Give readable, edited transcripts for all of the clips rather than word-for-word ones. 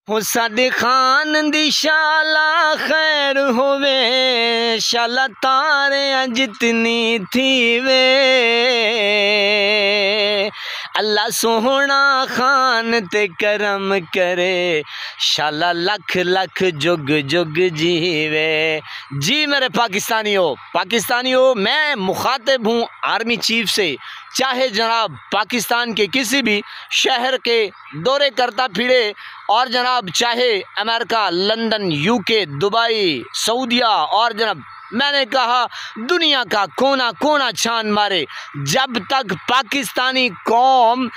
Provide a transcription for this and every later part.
हो साडे खान दी शाला खैर होवे, शाला तारे जितनी थी वे। अल्लाह सोहना खान ते करम करे, शाला लख लख जुग जुग जीवे। जी मेरे पाकिस्तानियों, मैं मुखातिब हूँ आर्मी चीफ से। चाहे जनाब पाकिस्तान के किसी भी शहर के दौरे करता फिरे, और जनाब चाहे अमेरिका, लंदन, यूके, दुबई, सऊदिया, और जनाब मैंने कहा दुनिया का कोना कोना छान मारे, जब तक पाकिस्तानी कौम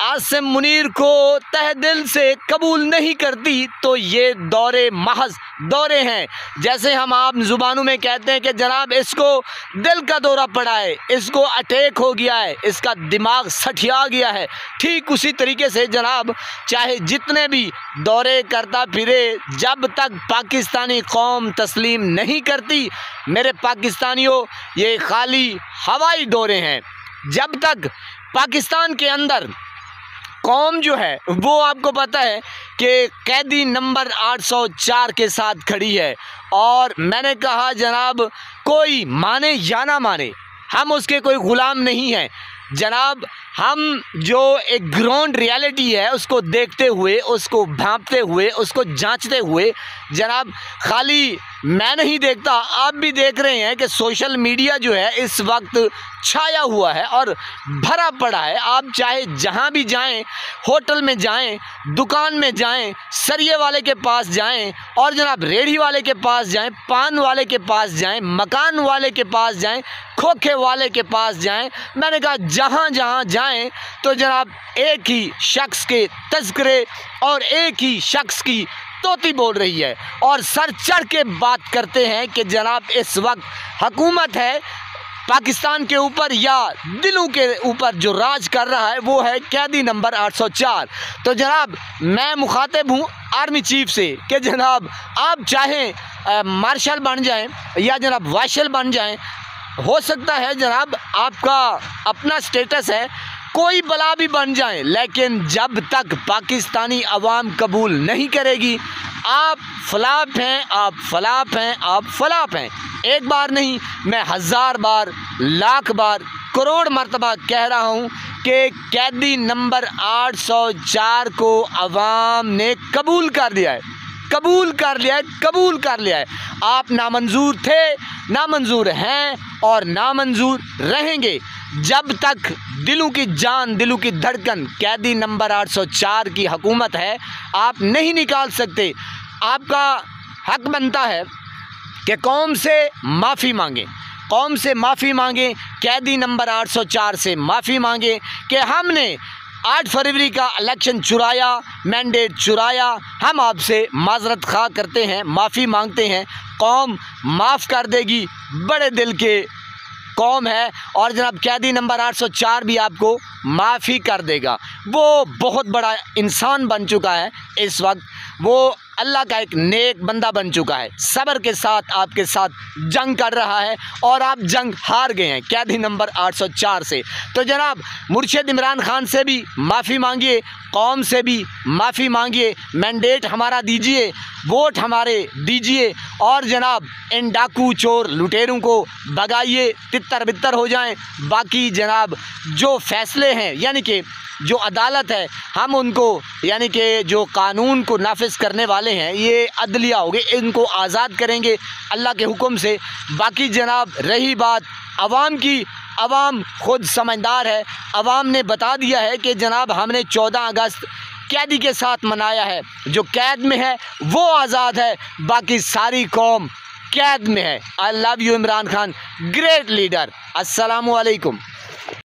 आसिम मुनीर को तहे दिल से कबूल नहीं करती तो ये दौरे महज दौरे हैं। जैसे हम आम जुबानों में कहते हैं कि जनाब इसको दिल का दौरा पड़ा है, इसको अटैक हो गया है, इसका दिमाग सठिया गया है, ठीक उसी तरीके से जनाब चाहे जितने भी दौरे करता फिरे, जब तक पाकिस्तानी कौम तस्लीम नहीं करती मेरे पाकिस्तानियों, ये खाली हवाई दौरे हैं। जब तक पाकिस्तान के अंदर कौम जो है वो आपको पता है कि कैदी नंबर 804 के साथ खड़ी है, और मैंने कहा जनाब कोई माने या ना माने हम उसके कोई ग़ुलाम नहीं हैं जनाब। हम जो एक ग्राउंड रियलिटी है उसको देखते हुए, उसको भांपते हुए, उसको जांचते हुए जनाब, खाली मैं नहीं देखता आप भी देख रहे हैं कि सोशल मीडिया जो है इस वक्त छाया हुआ है और भरा पड़ा है। आप चाहे जहां भी जाएं, होटल में जाएं, दुकान में जाएं, सरिये वाले के पास जाएं, और जनाब रेहड़ी वाले के पास जाएं, पान वाले के पास जाएं, मकान वाले के पास जाएं, खोखे वाले के पास जाएं, मैंने कहा जहां जहां जाएं तो जनाब एक ही शख्स के तज़किरे और एक ही शख्स की तोती बोल रही है, और सर चढ़ के बात करते हैं कि जनाब इस वक्त हुकूमत है पाकिस्तान के ऊपर, या दिलों के ऊपर जो राज कर रहा है वो है कैदी नंबर 804। तो जनाब मैं मुखातिब हूँ आर्मी चीफ से कि जनाब आप चाहें मार्शल बन जाएं या जनाब वाशल बन जाएं, हो सकता है जनाब आपका अपना स्टेटस है, कोई बला भी बन जाए, लेकिन जब तक पाकिस्तानी अवाम कबूल नहीं करेगी आप फ्लॉप हैं, आप फ्लॉप हैं, आप फ्लॉप हैं। एक बार नहीं, मैं 1000 बार, लाख बार, करोड़ मरतबा कह रहा हूँ कि कैदी नंबर 804 को अवाम ने कबूल कर लिया है, कबूल कर लिया है, कबूल कर लिया है। आप नामंजूर थे, नामंजूर हैं और नामंजूर रहेंगे जब तक दिलों की जान, दिलों की धड़कन कैदी नंबर 804 की हुकूमत है। आप नहीं निकाल सकते। आपका हक बनता है कि कौम से माफ़ी मांगें, कौम से माफ़ी मांगें, कैदी नंबर 804 से माफ़ी मांगें कि हमने 8 फरवरी का इलेक्शन चुराया, मैंडेट चुराया। हम आपसे माजरत खा करते हैं, माफ़ी मांगते हैं, कौम माफ़ कर देगी, बड़े दिल के कौम है, और जनाब कैदी नंबर 804 भी आपको माफ़ी कर देगा। वो बहुत बड़ा इंसान बन चुका है इस वक्त, वो अल्लाह का एक नेक बंदा बन चुका है, सब्र के साथ आपके साथ जंग कर रहा है, और आप जंग हार गए हैं कैदी नंबर 804 से। तो जनाब मुर्शिद इमरान खान से भी माफ़ी मांगिए, कौम से भी माफ़ी मांगिए, मैंडेट हमारा दीजिए, वोट हमारे दीजिए, और जनाब इन डाकू चोर लुटेरों को भगाइए, तितर बितर हो जाएं। बाकी जनाब जो फैसले हैं, यानी कि जो अदालत है, हम उनको, यानी कि जो कानून को नाफिज करने वाले हैं, ये अदलिया होगी, इनको आज़ाद करेंगे अल्लाह के हुक्म से। बाकी जनाब रही बात अवाम की, अवाम खुद समझदार है, अवाम ने बता दिया है कि जनाब हमने 14 अगस्त कैदी के साथ मनाया है, जो कैद में है वो आज़ाद है, बाकी सारी कौम कैद में है। I love you Imran Khan, great leader. अस्सलामु अलैकुम।